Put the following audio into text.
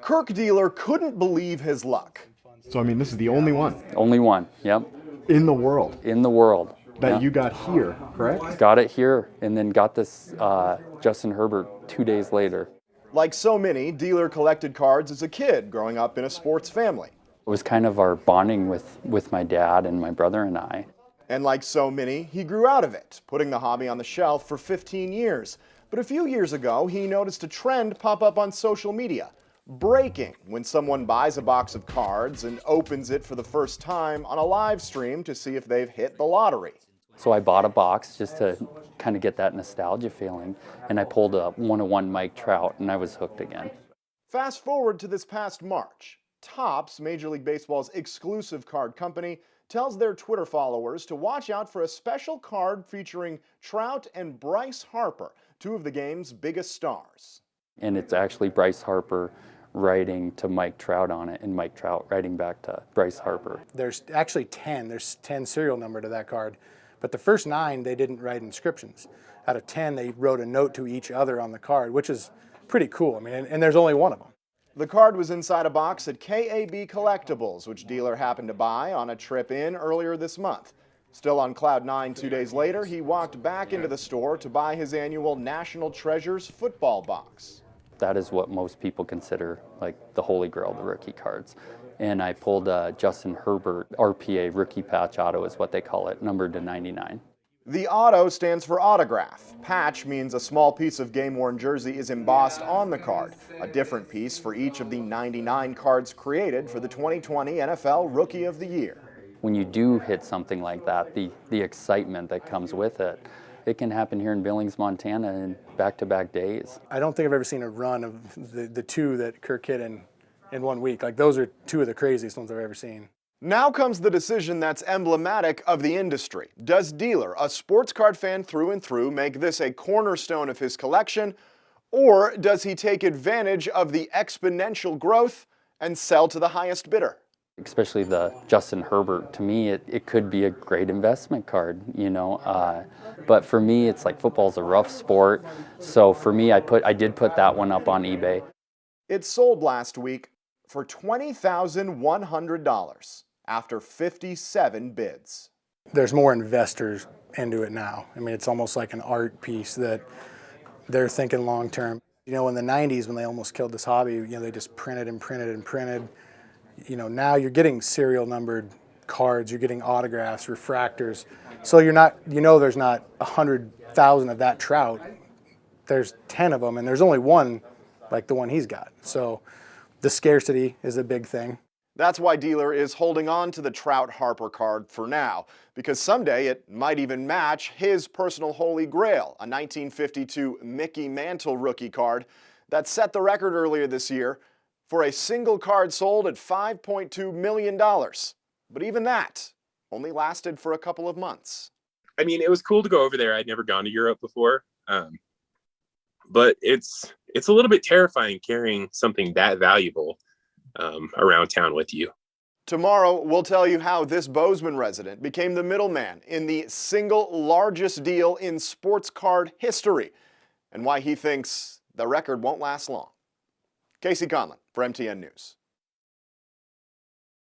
Kirk Dealer couldn't believe his luck. So, I mean, this is the only one Only one, yep, in the world in the world. that Yep. you got here, correct? Got it here, and then got this Justin Herbert 2 days later. Like so many, Dealer collected cards as a kid growing up in a sports family. It was kind of our bonding with my dad and my brother and I. And like so many, he grew out of it, putting the hobby on the shelf for 15 years. But a few years ago, he noticed a trend pop up on social media. Breaking when someone buys a box of cards and opens it for the first time on a live stream to see if they've hit the lottery. So I bought a box just to kind of get that nostalgia feeling, and I pulled a 101 Mike Trout, and I was hooked again. Fast forward to this past March. Topps, Major League Baseball's exclusive card company, tells their Twitter followers to watch out for a special card featuring Trout and Bryce Harper, two of the game's biggest stars. And it's actually Bryce Harper writing to Mike Trout on it, and Mike Trout writing back to Bryce Harper. There's actually 10. There's 10 serial number to that card. But the first 9, they didn't write inscriptions. Out of 10, they wrote a note to each other on the card, which is pretty cool. I mean, and there's only one of them. The card was inside a box at KAB Collectibles, which Dealer happened to buy on a trip in earlier this month. Still on cloud 9 2 days later, he walked back into the store to buy his annual National Treasures football box. That is what most people consider like the holy grail, the rookie cards. And I pulled a Justin Herbert RPA rookie patch auto is what they call it, numbered to 99. The auto stands for autograph. Patch means a small piece of game-worn jersey is embossed on the card, a different piece for each of the 99 cards created for the 2020 NFL Rookie of the Year. When you do hit something like that, the excitement that comes with it, it can happen here in Billings, Montana in back-to-back days. I don't think I've ever seen a run of the 2 that Kirk hit in 1 week. Like, those are 2 of the craziest ones I've ever seen. Now comes the decision that's emblematic of the industry. Does Dealer, a sports card fan through and through, make this a cornerstone of his collection, or does he take advantage of the exponential growth and sell to the highest bidder? Especially the Justin Herbert, to me, it could be a great investment card, you know. But for me, it's like football's a rough sport. So for me, I did put that one up on eBay. It sold last week for $20,100 after 57 bids. There's more investors into it now. I mean, it's almost like an art piece that they're thinking long term. You know, in the 90s when they almost killed this hobby, you know, they just printed and printed and printed. You know, now you're getting serial numbered cards, you're getting autographs, refractors. So you're not, you know, there's not 100,000 of that Trout. There's 10 of them, and there's only one like the one he's got. So the scarcity is a big thing. That's why Dealer is holding on to the Trout Harper card for now, because someday it might even match his personal holy grail, a 1952 Mickey Mantle rookie card that set the record earlier this year for a single card sold at $5.2 million. But even that only lasted for a couple of months. I mean, it was cool to go over there. I'd never gone to Europe before. But it's a little bit terrifying carrying something that valuable around town with you. Tomorrow, we'll tell you how this Bozeman resident became the middleman in the single largest deal in sports card history, and why he thinks the record won't last long. Casey Conlon for MTN News.